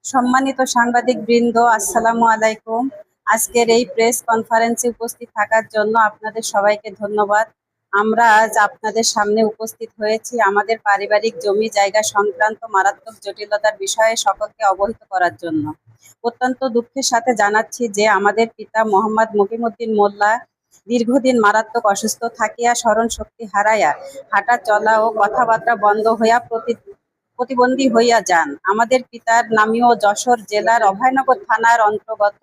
সম্মানিত সাংবাদিক বৃন্দ, আসসালামু আলাইকুম। আজকের এই প্রেস কনফারেন্সে উপস্থিত থাকার জন্য আপনাদের সবাইকে ধন্যবাদ। আমরা আজ আপনাদের সামনে উপস্থিত হয়েছি আমাদের পারিবারিক জমি জায়গা সংক্রান্ত মারাত্মক জটিলতার বিষয়ে সকলকে অবহিত করার জন্য। অত্যন্ত দুঃখের সাথে জানাচ্ছি যে আমাদের পিতা মোহাম্মদ মকিমউদ্দিন মোল্লা দীর্ঘদিন মারাত্মক অসুস্থ থাকিয়া স্মরণ শক্তি হারাইয়া হাঁটা চলা ও কথাবার্তা বন্ধ হইয়া প্রতিবন্ধী হইয়া যান। আমাদের পিতার নামীয় যশোর জেলার অভয়নগর থানার অন্তর্গত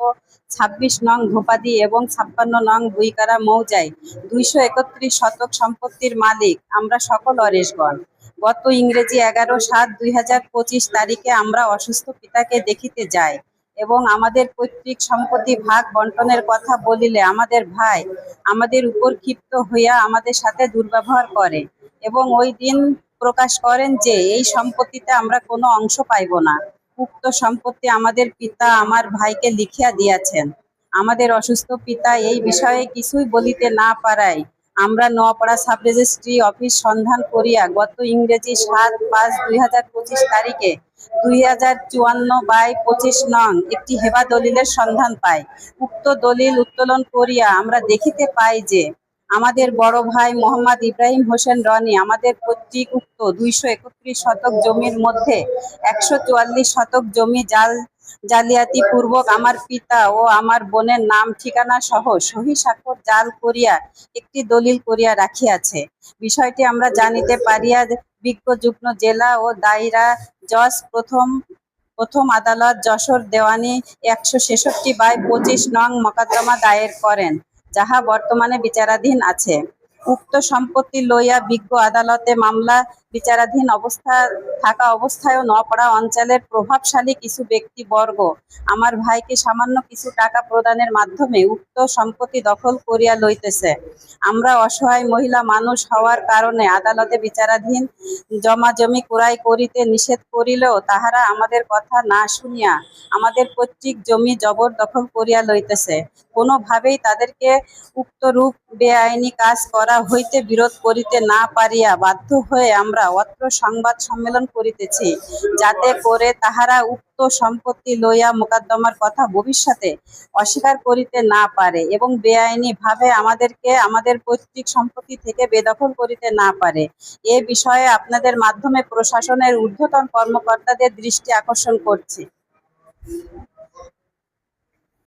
২৬ নং ধোপাদি এবং ৫৬ নং বুইকারা মৌজায় ২৩১ শতক সম্পত্তির মালিক আমরা সকল অরেশগণ। গত ইংরেজি ১১/৭/২০২৫ তারিখে আমরা অসুস্থ পিতাকে দেখিতে যাই এবং আমাদের পৈতৃক সম্পত্তি ভাগ বন্টনের কথা বলিলে আমাদের ভাই আমাদের উপর ক্ষিপ্ত হইয়া আমাদের সাথে দুর্ব্যবহার করে এবং ওই দিন প্রকাশ করেন যে এই সম্পত্তিতে আমরা কোনো অংশ পাইব না। উক্ত সম্পত্তি আমাদের পিতা আমার ভাইকে লিখিয়া দিয়াছেন। আমাদের অসুস্থ পিতা এই বিষয়ে কিছুই বলিতে না পারায় আমরা নোয়াপাড়া সাব রেজিস্ট্রি অফিস সন্ধান করিয়া গত ইংরেজি ৭/৫/২০২৫ তারিখে ২০৫৪/২৫ নং একটি হেবা দলিলের সন্ধান পাই। উক্ত দলিল উত্তোলন করিয়া আমরা দেখিতে পাই যে আমাদের বড় ভাই মোহাম্মদ ইব্রাহিম হোসেন রনি আমাদের পৈতৃক উক্ত ২৩১ শতক জমির মধ্যে ১৪৪ শতক জমি জালিয়াতি পূর্বক আমার পিতা ও আমার বোনের নাম ঠিকানা সহ সহি স্বাক্ষর জাল করিয়া একটি দলিল করিয়া রাখিয়াছে। বিষয়টি আমরা জানিতে পারিয়া বিজ্ঞ যুগ্ম জেলা ও দায়রা জজ প্রথম আদালত যশোর দেওয়ানি ১৬৬/২৫ নং মোকদ্দমা দায়ের করেন, যাহা বর্তমানে বিচারাধীন আছে। উক্ত সম্পত্তি লইয়া বিজ্ঞ আদালতে মামলা বিচারাধীন থাকা অবস্থায়ও নোয়াপাড়া অঞ্চলের প্রভাবশালী কিছু ব্যক্তিবর্গ আমার ভাইকে সামান্য কিছু টাকা প্রদানের মাধ্যমে উক্ত সম্পত্তি দখল করিয়া লইতেছে। আমরা অসহায় মহিলা মানুষ হওয়ার কারণে আদালতে বিচারাধীন জমাজমি ক্রয় করিতে নিষেধ করিলেও তাহারা আমাদের কথা না শুনিয়া আমাদের পৈতৃক জমি জবরদখল করিয়া লইতেছে। কোনোভাবেই তাদেরকে উক্তরূপ বেআইনি কাজ করা হইতে বিরোধ করিতে না পারিয়া বাধ্য হয়ে আমরা অত্র সংবাদ সম্মেলন করিতেছি, যাতে করে তাহারা উক্ত সম্পত্তি লইয়া মোকদ্দমার কথা ভবিষ্যতে অস্বীকার করিতে না পারে এবং বেআইনি ভাবে আমাদেরকে আমাদের পৈতৃক সম্পত্তি থেকে বেদখল করিতে না পারে। এ বিষয়ে আপনাদের মাধ্যমে প্রশাসনের ঊর্ধ্বতন কর্মকর্তাদের দৃষ্টি আকর্ষণ করছি।